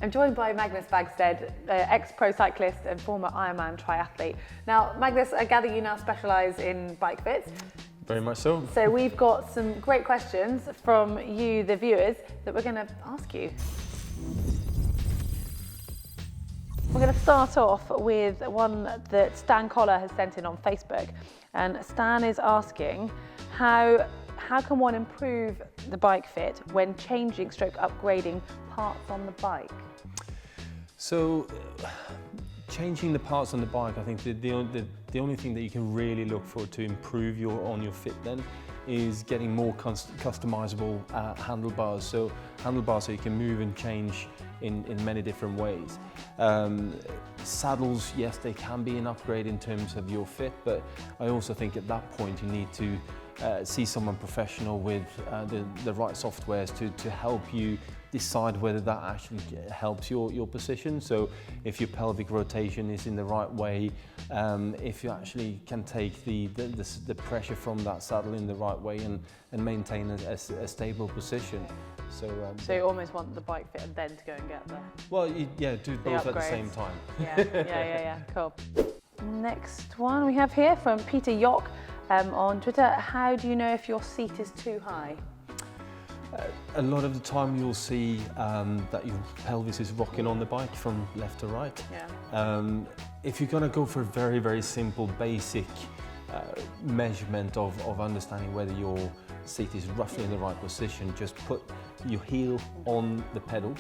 I'm joined by Magnus Backstedt, ex-pro cyclist and former IRONMAN triathlete. Now, Magnus, I gather you now specialise in bike fits. Very much so. So we've got some great questions from you, the viewers, that we're going to ask you. We're going to start off with one that Stan Collar has sent in on Facebook. And Stan is asking, how can one improve the bike fit when changing / upgrading parts on the bike? So, changing the parts on the bike, I think the only thing that you can really look for to improve your fit then is getting more customizable handlebars. So handlebars so you can move and change in many different ways. Saddles, yes, they can be an upgrade in terms of your fit, but I also think at that point you need to see someone professional with the right softwares to help you decide whether that actually helps your position. So if your pelvic rotation is in the right way, if you actually can take the pressure from that saddle in the right way and maintain a stable position. So you almost want the bike fit and then to go and get there. Well, do both at the same time. Yeah, cool. Next one we have here from Peter Yock on Twitter. How do you know if your seat is too high? A lot of the time you'll see that your pelvis is rocking on the bike from left to right. Yeah. If you're going to go for a very, very simple, basic measurement of understanding whether your seat is roughly in the right position, just put your heel on the pedal,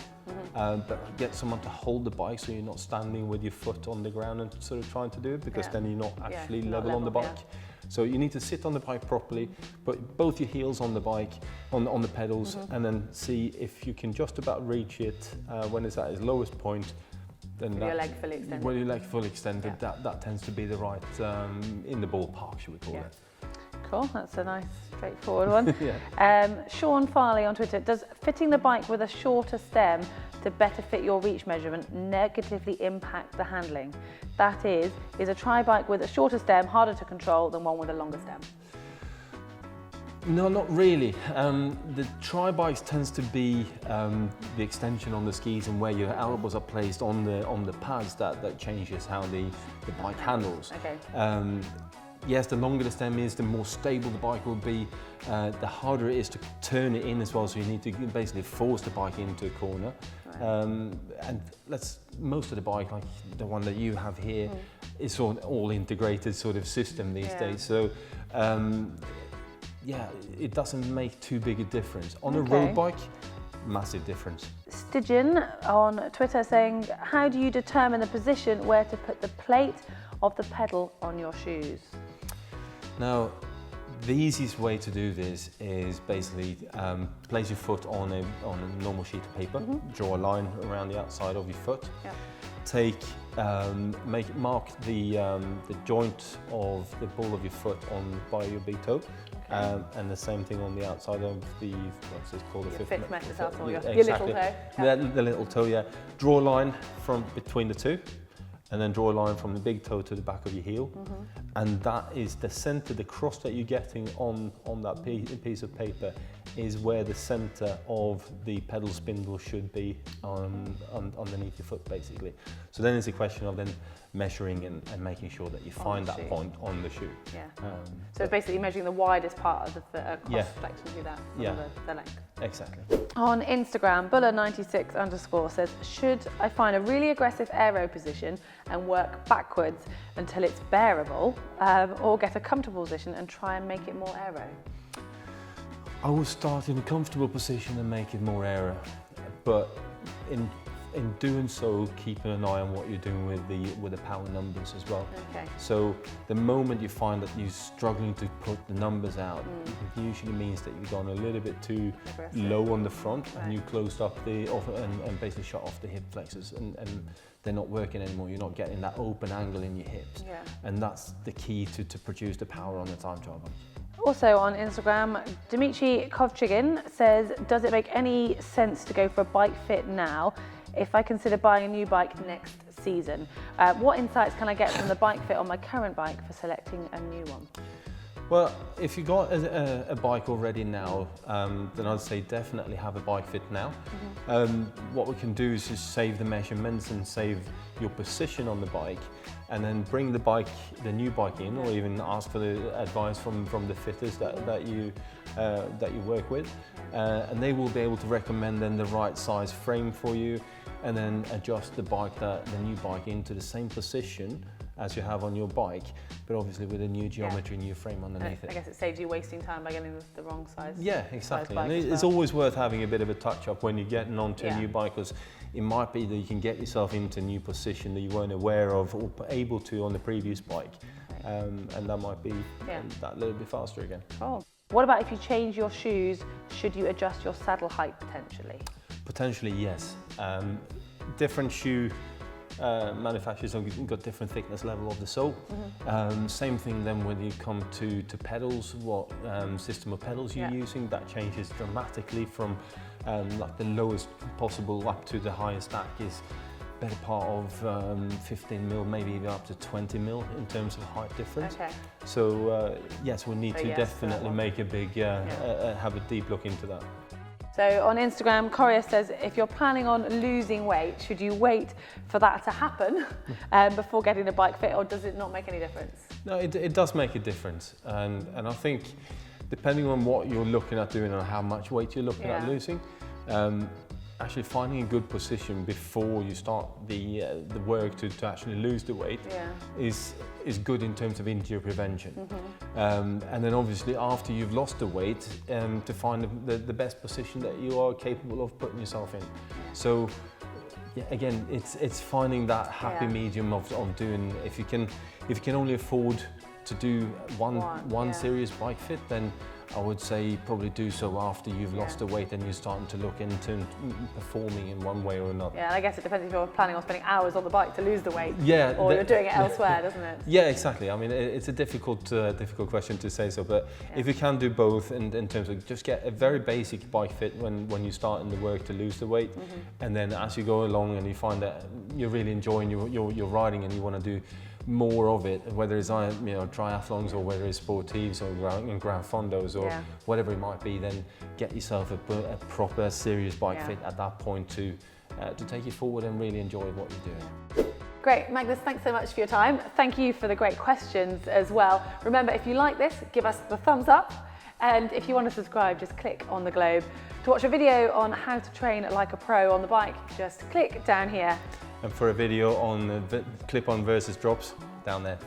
but get someone to hold the bike so you're not standing with your foot on the ground and sort of trying to do it, because then you're not actually level on the bike. Yeah. So you need to sit on the bike properly, put both your heels on the bike, on the pedals, and then see if you can just about reach it when it's at its lowest point. Then with your leg fully extended. When your leg fully extended, that tends to be the right, in the ballpark, should we call it. Cool, that's a nice, straightforward one. Sean Farley on Twitter, does fitting the bike with a shorter stem to better fit your reach measurement negatively impact the handling? That is a tri-bike with a shorter stem harder to control than one with a longer stem? No, not really. The tri-bikes tends to be the extension on the skis and where your elbows are placed on the pads that changes how the bike handles. Okay. Yes, the longer the stem is, the more stable the bike will be, the harder it is to turn it in as well, so you need to basically force the bike into a corner. Right. And most of the bike, like the one that you have here, is sort of all integrated sort of system these days. So it doesn't make too big a difference. On a road bike, massive difference. Stygian on Twitter saying, how do you determine the position where to put the plate of the pedal on your shoes? Now, the easiest way to do this is basically place your foot on a normal sheet of paper, draw a line around the outside of your foot, mark the joint of the ball of your foot by your big toe, and the same thing on the outside of the, what's this called? The fifth metatarsal, your little toe. The little toe, Draw a line from between the two, and then draw a line from the big toe to the back of your heel. And that is the center, the cross that you're getting on that piece of paper is where the center of the pedal spindle should be underneath your foot, basically. So then it's a question of then measuring and making sure that you find that point on the shoe. Yeah. So it's basically measuring the widest part of the foot across flexion through that, the length. Exactly. On Instagram, Buller96_ says, should I find a really aggressive aero position and work backwards until it's bearable, or get a comfortable position and try and make it more aero? I will start in a comfortable position and make it more aero, but in doing so, keeping an eye on what you're doing with the power numbers as well. Okay. So the moment you find that you're struggling to put the numbers out, it usually means that you've gone a little bit too low on the front, and you closed up and basically shut off the hip flexors, and they're not working anymore. You're not getting that open angle in your hips, and that's the key to produce the power on the time trial bike. Also on Instagram, Dimitri Kovchigin says, does it make any sense to go for a bike fit now if I consider buying a new bike next season? What insights can I get from the bike fit on my current bike for selecting a new one? Well, if you got a bike already now, then I'd say definitely have a bike fit now. What we can do is just save the measurements and save your position on the bike, and then bring the new bike in, or even ask for the advice from the fitters that you work with, and they will be able to recommend then the right size frame for you, and then adjust the new bike into the same position as you have on your bike, but obviously with a new geometry, new frame underneath it. I guess it saves you wasting time by getting the wrong size. Yeah, exactly. Size bike And it's always worth having a bit of a touch-up when you're getting onto a new bike, because it might be that you can get yourself into a new position that you weren't aware of or able to on the previous bike, and that might be that little bit faster again. Cool. What about if you change your shoes? Should you adjust your saddle height potentially? Potentially, yes. Different shoe manufacturers have got different thickness level of the sole. Same thing then when you come to pedals, what system of pedals you're using, that changes dramatically from like the lowest possible up to the highest stack is better part of 15 mil, maybe even up to 20 mil in terms of height difference. So yes, we need to definitely make a big, have a deep look into that. So on Instagram, Coria says, if you're planning on losing weight, should you wait for that to happen before getting a bike fit, or does it not make any difference? No, it does make a difference. And I think depending on what you're looking at doing and how much weight you're looking at losing, actually finding a good position before you start the work to actually lose the weight is good in terms of injury prevention. And then obviously after you've lost the weight, to find the best position that you are capable of putting yourself in. So again, it's finding that happy medium of doing, if you can only afford to do one serious bike fit, then I would say probably do so after you've lost the weight and you're starting to look into performing in one way or another. Yeah, and I guess it depends if you're planning on spending hours on the bike to lose the weight, or you're doing it elsewhere, doesn't it? Yeah, exactly. I mean, it's a difficult question to say so, but if you can do both in terms of just get a very basic bike fit when you start in the work to lose the weight, and then as you go along and you find that you're really enjoying your riding and you want to do more of it, whether it's triathlons or whether it's sportives or ground fondos or whatever it might be, then get yourself a proper serious bike fit at that point to take you forward and really enjoy what you're doing. Great, Magnus, thanks so much for your time. Thank you for the great questions as well. Remember, if you like this, give us the thumbs up, and if you want to subscribe, just click on the globe. To watch a video on how to train like a pro on the bike, just click down here. And for a video on clip-on versus drops, down there.